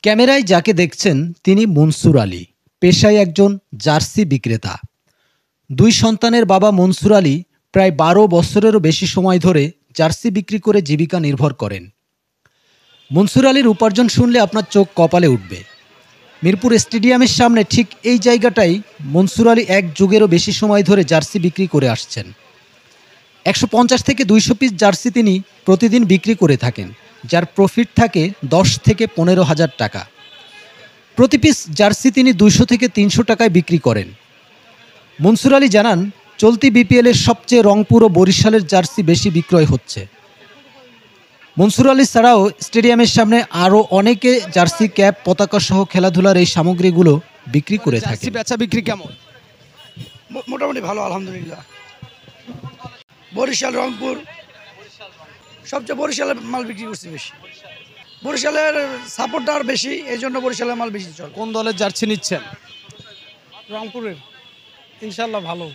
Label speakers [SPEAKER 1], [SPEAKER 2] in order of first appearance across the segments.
[SPEAKER 1] ক্যামেরায় যাকে দেখছেন তিনি মনসুর আলী, পেশায় একজন জার্সি বিক্রেতা। দুই সন্তানের বাবা মনসুর আলী প্রায় ১২ বছরেরও বেশি সময় ধরে জার্সি বিক্রি করে জীবিকা নির্ভর করেন। মনসুর আলীর উপার্জন শুনলে আপনার চোখ কপালে উঠবে। মিরপুর স্টেডিয়ামের সামনে ঠিক এই জায়গাটাই মনসুর আলী এক যুগেরও বেশি সময় ধরে জার্সি বিক্রি করে আসছেন। ১৫০ থেকে ২০০ পিস জার্সি তিনি প্রতিদিন বিক্রি করে থাকেন, যার প্রফিট থাকে ১০ থেকে ১৫,০০০ টাকা। প্রতি পিস জার্সি তিনি ২০০ থেকে ৩০০ টাকায় বিক্রি করেন। মনসুর আলী জানান, চলতি বিপিএলের সবচেয়ে রংপুর ও বরিশালের জার্সি বেশি বিক্রয় হচ্ছে। মনসুর আলী ছাড়াও স্টেডিয়ামের সামনে আরও অনেকে জার্সি, ক্যাপ, পতাকা সহ খেলাধুলার এই সামগ্রীগুলো বিক্রি করে থাকে।
[SPEAKER 2] বেচা বিক্রি কেমন?
[SPEAKER 3] মোটামুটি ভালো, আলহামদুলিল্লাহ। বরিশাল, রংপুর, সবচেয়ে বরিশালের মাল বিক্রি করছে বেশি। বরিশালের সাপোর্টটা আর বেশি, এই জন্য বরিশালের মাল বেশি চলে।
[SPEAKER 2] কোন দলের জার্সি নিচ্ছেন? রংপুরের। ইনশাল্লাহ ভালো,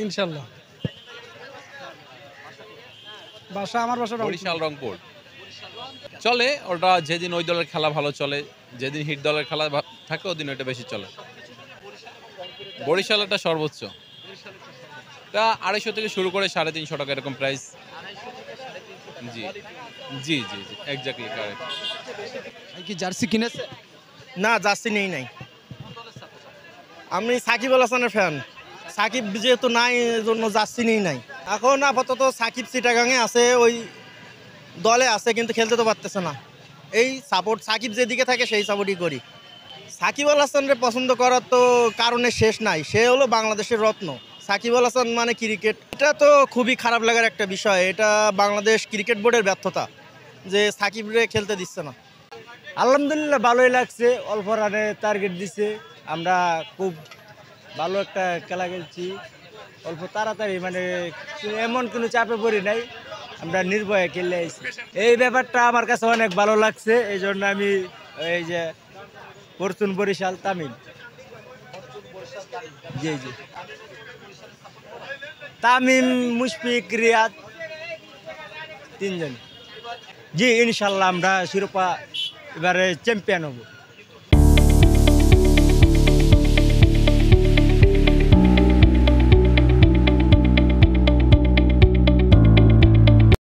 [SPEAKER 2] ইনশাল্লাহ। আমার বাসা
[SPEAKER 4] বরিশাল, রংপুর চলে। ওটা যেদিন ওই দলের খেলা ভালো চলে, যেদিন হিট দলের খেলা থাকে ওদিন ওইটা বেশি চলে। বরিশালটা সর্বোচ্চ, তা ২৫০ থেকে শুরু করে ৩৫০ টাকা এরকম প্রাইস। জি জি জি জি এক্স্যাক্টলি কারেক্ট।
[SPEAKER 2] কি জার্সি কিনেছে?
[SPEAKER 5] না, জার্সি নেই নাই। আমি সাকিব আল হাসানের ফ্যান। সাকিব যেহেতু নাই, এজন্য জার্সি নেই নাই। এখন আপাতত সাকিব চিটাগাঙে আছে, ওই দলে আছে, কিন্তু খেলতে তো পারতেছে না। এই সাপোর্ট সাকিব যেদিকে থাকে সেই সাপোর্টই করি। সাকিব আল হাসানকে পছন্দ করার তো কারণে শেষ নাই। সে হলো বাংলাদেশের রত্ন। সাকিব আল হাসান মানে ক্রিকেট, এটা তো খুবই খারাপ লাগার একটা বিষয়। এটা বাংলাদেশ ক্রিকেট বোর্ডের ব্যর্থতা যে সাকিবরে খেলতে দিচ্ছে না।
[SPEAKER 6] আলহামদুলিল্লাহ ভালোই লাগছে, অল্প রানে টার্গেট দিছে। আমরা খুব ভালো একটা খেলা খেলছি, অল্প তাড়াতাড়ি, মানে এমন কোনো চাপে পড়ি নাই, আমরা নির্ভয়ে খেলে আইছি। এই ব্যাপারটা আমার কাছে অনেক ভালো লাগছে, এই জন্য আমি এই যে ফরচুন বরিশাল তামিম, জি জি, তামিম, মুশফিক, রিয়াদ, তিনজন। জি ইনশাল্লাহ আমরা শিরোপা এবারে চ্যাম্পিয়ন হব।